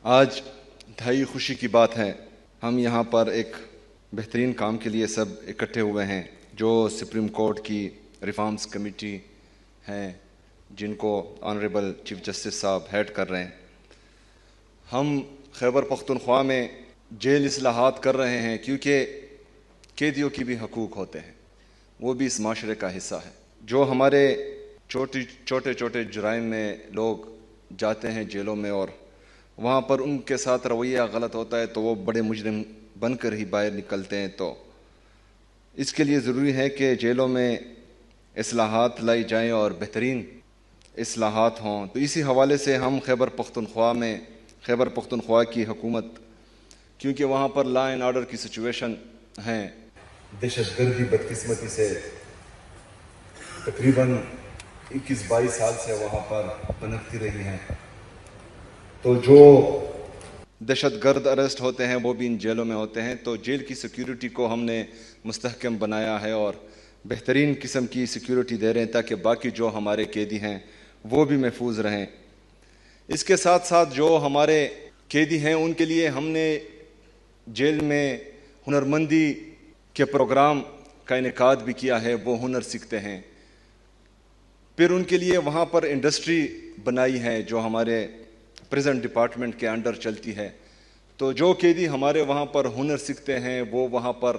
آج انتہائی خوشی کی بات ہے، ہم یہاں پر ایک بہترین کام کے لیے سب اکٹھے ہوئے ہیں جو سپریم کورٹ کی ریفارمز کمیٹی ہیں جن کو آنریبل چیف جسٹس صاحب ہیڈ کر رہے ہیں۔ ہم خیبر پختونخوا میں جیل اصلاحات کر رہے ہیں کیونکہ قیدیوں کی بھی حقوق ہوتے ہیں، وہ بھی اس معاشرے کا حصہ ہے۔ جو ہمارے چھوٹے جرائم میں لوگ جاتے ہیں جیلوں میں اور وہاں پر ان کے ساتھ رویہ غلط ہوتا ہے تو وہ بڑے مجرم بن کر ہی باہر نکلتے ہیں، تو اس کے لیے ضروری ہے کہ جیلوں میں اصلاحات لائی جائیں اور بہترین اصلاحات ہوں۔ تو اسی حوالے سے ہم خیبر پختونخوا کی حکومت، کیونکہ وہاں پر لا اینڈ آرڈر کی سچویشن ہیں، دہشت گردی بدقسمتی سے تقریباً 21-22 سال سے وہاں پر پنپتی رہی ہیں، تو جو دہشت گرد اریسٹ ہوتے ہیں وہ بھی ان جیلوں میں ہوتے ہیں۔ تو جیل کی سیکیورٹی کو ہم نے مستحکم بنایا ہے اور بہترین قسم کی سیکیورٹی دے رہے ہیں تاکہ باقی جو ہمارے قیدی ہیں وہ بھی محفوظ رہیں۔ اس کے ساتھ ساتھ جو ہمارے قیدی ہیں ان کے لیے ہم نے جیل میں ہنرمندی کے پروگرام کا انعقاد بھی کیا ہے، وہ ہنر سیکھتے ہیں۔ پھر ان کے لیے وہاں پر انڈسٹری بنائی ہے جو ہمارے پریزنٹ ڈپارٹمنٹ کے انڈر چلتی ہے، تو جو قیدی ہمارے وہاں پر ہنر سیکھتے ہیں وہ وہاں پر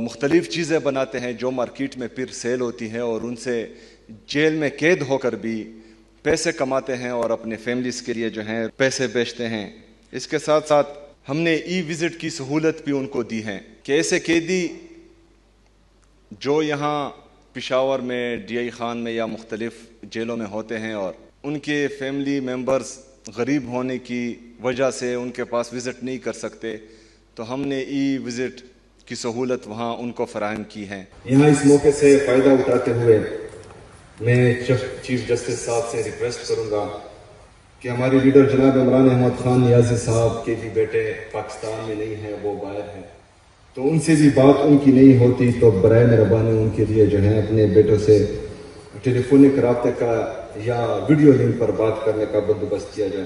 مختلف چیزیں بناتے ہیں جو مارکیٹ میں پھر سیل ہوتی ہے اور ان سے جیل میں قید ہو کر بھی پیسے کماتے ہیں اور اپنے فیملیز کے لیے جو ہیں پیسے بیچتے ہیں۔ اس کے ساتھ ساتھ ہم نے ای وزٹ کی سہولت بھی ان کو دی ہے کہ ایسے قیدی جو یہاں پشاور میں، ڈی آئی خان میں یا مختلف جیلوں میں ہوتے ہیں اور ان کے فیملی ممبرز غریب ہونے کی وجہ سے ان کے پاس وزٹ نہیں کر سکتے، تو ہم نے ای وزٹ کی سہولت وہاں ان کو فراہم کی ہے۔ یہاں اس موقع سے فائدہ اٹھاتے ہوئے میں چیف جسٹس صاحب سے ریکویسٹ کروں گا کہ ہمارے لیڈر جناب عمران احمد خان نیازی صاحب کے بھی بیٹے پاکستان میں نہیں ہیں، وہ باہر ہیں، تو ان سے بھی بات ان کی نہیں ہوتی تو برائے مہربانی ان کے لیے جو ہے اپنے بیٹوں سے ٹیلی فونک رابطے کا یا ویڈیو لنک پر بات کرنے کا بندوبست کیا جائے۔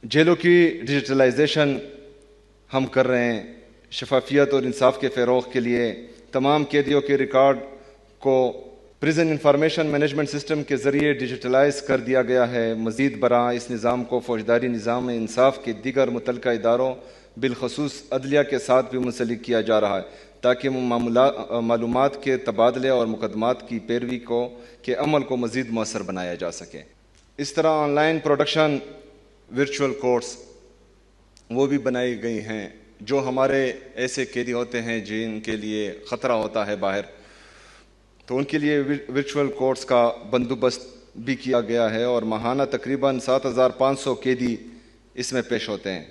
جیلوں کی ڈیجیٹلائزیشن ہم کر رہے ہیں، شفافیت اور انصاف کے فروغ کے لیے تمام قیدیوں کے ریکارڈ کو پریزن انفارمیشن مینجمنٹ سسٹم کے ذریعے ڈیجیٹلائز کر دیا گیا ہے۔ مزید برآں اس نظام کو فوجداری نظام انصاف کے دیگر متعلقہ اداروں بالخصوص عدلیہ کے ساتھ بھی منسلک کیا جا رہا ہے تاکہ معلومات کے تبادلے اور مقدمات کی پیروی کے عمل کو مزید مؤثر بنایا جا سکے۔ اس طرح on line production virtual courts وہ بھی بنائی گئی ہیں جو ہمارے ایسے قیدی ہوتے ہیں جن کے لیے خطرہ ہوتا ہے باہر، تو ان کے لیے ورچوئل کورٹس کا بندوبست بھی کیا گیا ہے اور ماہانہ تقریباً 7500 قیدی اس میں پیش ہوتے ہیں۔